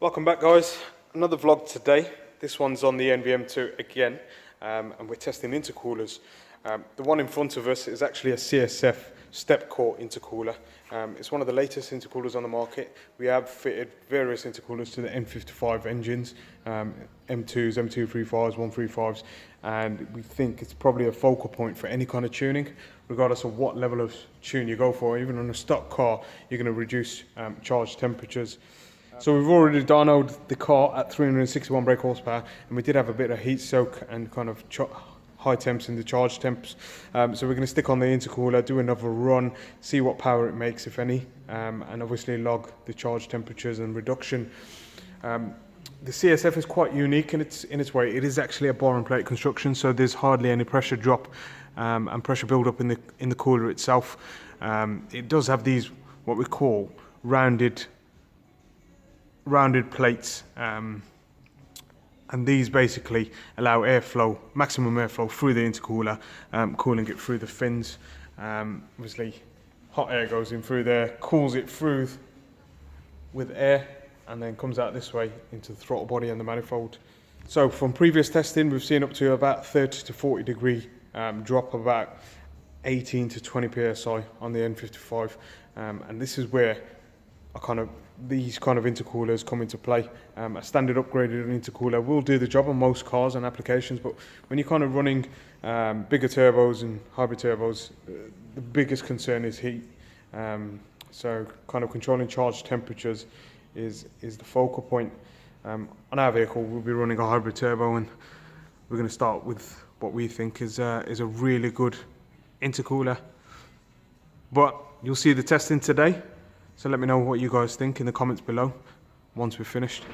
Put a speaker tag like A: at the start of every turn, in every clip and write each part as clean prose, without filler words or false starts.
A: Welcome back, guys. Another vlog today. This one's on the NVM M2 again, and we're testing intercoolers. The one in front of us is actually a CSF step core intercooler. It's one of the latest intercoolers on the market. We have fitted various intercoolers to the N55 engines, M2s, M235s, 135s, and we think it's probably a focal point for any kind of tuning, regardless of what level of tune you go for. Even on a stock car, you're going to reduce charge temperatures. So we've already dynoed the car at 361 brake horsepower, and we did have a bit of heat soak and kind of high temps in the charge temps. So we're going to stick on the intercooler, do another run, see what power it makes, if any, and obviously log the charge temperatures and reduction. The CSF is quite unique in its way. It is actually a bar and plate construction, so there's hardly any pressure drop and pressure build up in the cooler itself. It does have these what we call rounded plates, and these basically allow airflow, maximum airflow through the intercooler, cooling it through the fins. Obviously hot air goes in through there, cools it through with air, and then comes out this way into the throttle body and the manifold. So from previous testing, we've seen up to about 30 to 40 degree drop, about 18 to 20 psi on the N55, and this is where these kind of intercoolers come into play. A standard upgraded intercooler will do the job on most cars and applications, but when you're kind of running bigger turbos and hybrid turbos, the biggest concern is heat. So kind of controlling charge temperatures is the focal point. On our vehicle, we'll be running a hybrid turbo, and we're going to start with what we think is a really good intercooler. But you'll see the testing today. So let me know what you guys think in the comments below once we're finished.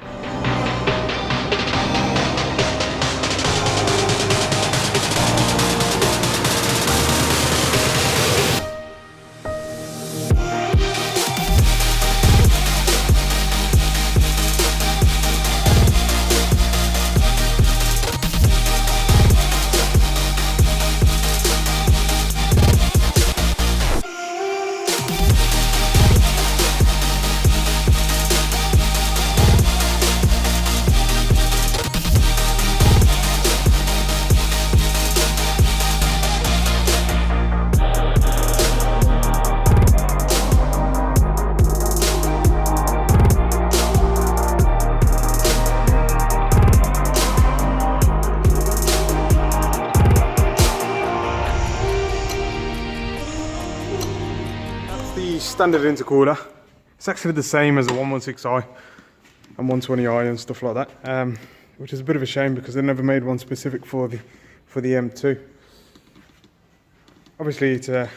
A: Standard intercooler. It's actually the same as the 116i and 120i and stuff like that, which is a bit of a shame because they never made one specific for the M2. Obviously it's a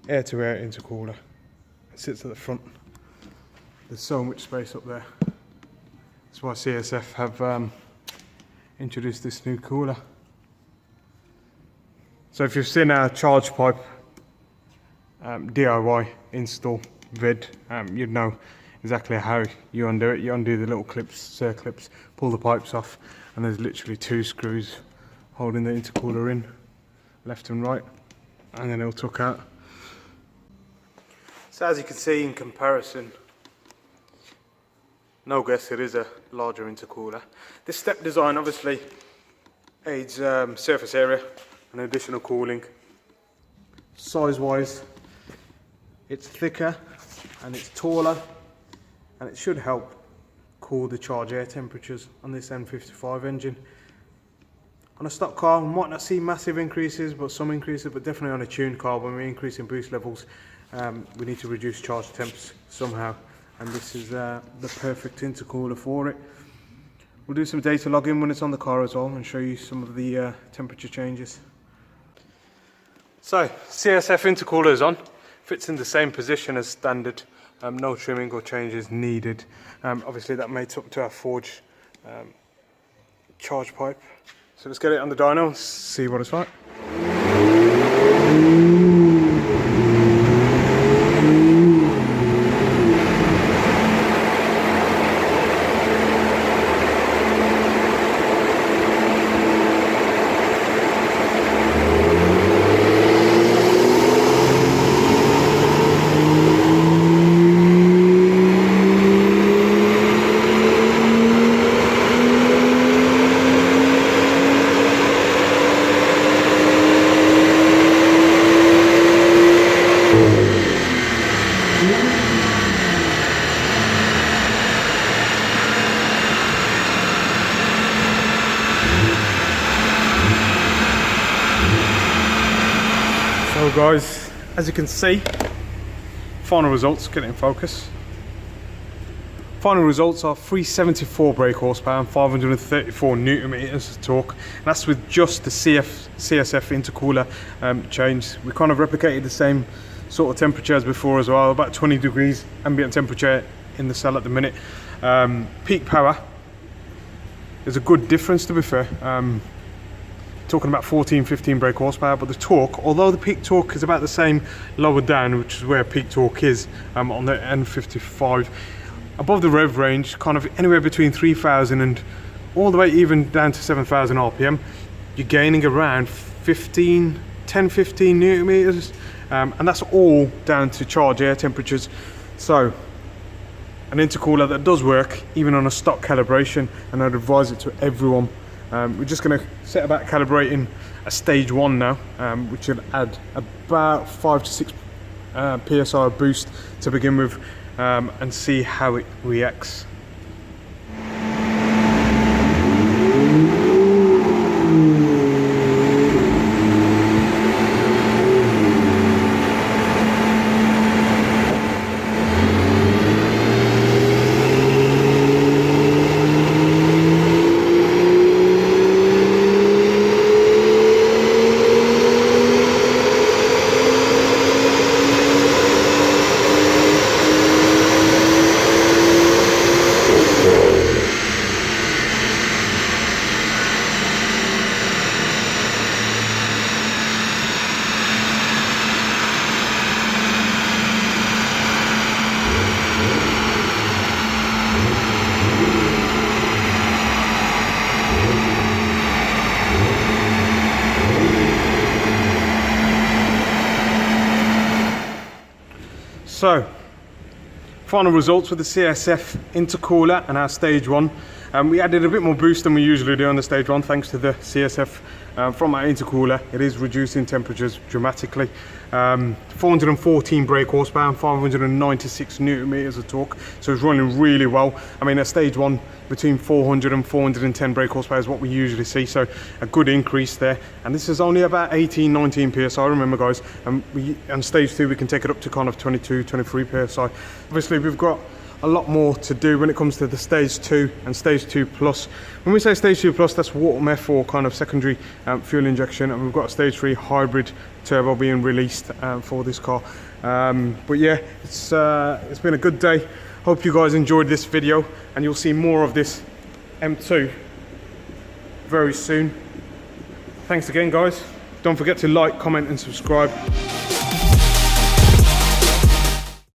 A: air-to-air intercooler. It sits at the front. There's so much space up there. That's why CSF have introduced this new cooler. So if you've seen our charge pipe DIY install vid, you'd know exactly how you undo it. You undo the little clips, circlips, pull the pipes off, and there's literally 2 screws holding the intercooler in, left and right, and then it'll tuck out. So as you can see, in comparison, no guess it is a larger intercooler. This step design obviously aids surface area and additional cooling. Size wise, it's thicker and it's taller, and it should help cool the charge air temperatures on this N55 engine. On a stock car, we might not see massive increases, but some increases, but definitely on a tuned car, when we're increasing boost levels, we need to reduce charge temps somehow, and this is the perfect intercooler for it. We'll do some data logging when it's on the car as well and show you some of the temperature changes. So, CSF intercooler is on. Fits in the same position as standard, no trimming or changes needed. Obviously that mates up to our forge charge pipe. So let's get it on the dyno and see what it's like. guys, as you can see, final results, get it in focus. Final results are 374 brake horsepower and 534 newton meters of torque. And that's with just the CSF intercooler change. We kind of replicated the same sort of temperature as before as well, about 20 degrees ambient temperature in the cell at the minute. Peak power, there's a good difference to be fair. Talking about 14-15 brake horsepower, but the torque, although the peak torque is about the same lower down, which is where peak torque is on the N55, above the rev range, kind of anywhere between 3,000 and all the way even down to 7,000 RPM, you're gaining around 10-15 newton meters, and that's all down to charge air temperatures. So an intercooler that does work even on a stock calibration, and I'd advise it to everyone. We're just going to set about calibrating a stage 1 now, which will add about 5 to 6 psi boost to begin with, and see how it reacts. So, final results with the CSF intercooler and our stage 1. We added a bit more boost than we usually do on the stage 1 thanks to the CSF from our intercooler. It is reducing temperatures dramatically. 414 brake horsepower and 596 newton meters of torque, so it's running really well. I mean, a stage 1 between 400 and 410 brake horsepower is what we usually see, so a good increase there. And this is only about 18-19 psi, remember guys, and stage 2 we can take it up to kind of 22-23 psi. Obviously we've got a lot more to do when it comes to the stage 2 and stage 2 plus. When we say stage 2 plus, that's water meth or kind of secondary fuel injection, and we've got a stage 3 hybrid turbo being released for this car. But yeah, it's been a good day. Hope you guys enjoyed this video, and you'll see more of this M2 very soon. Thanks again guys. Don't forget to like, comment and subscribe.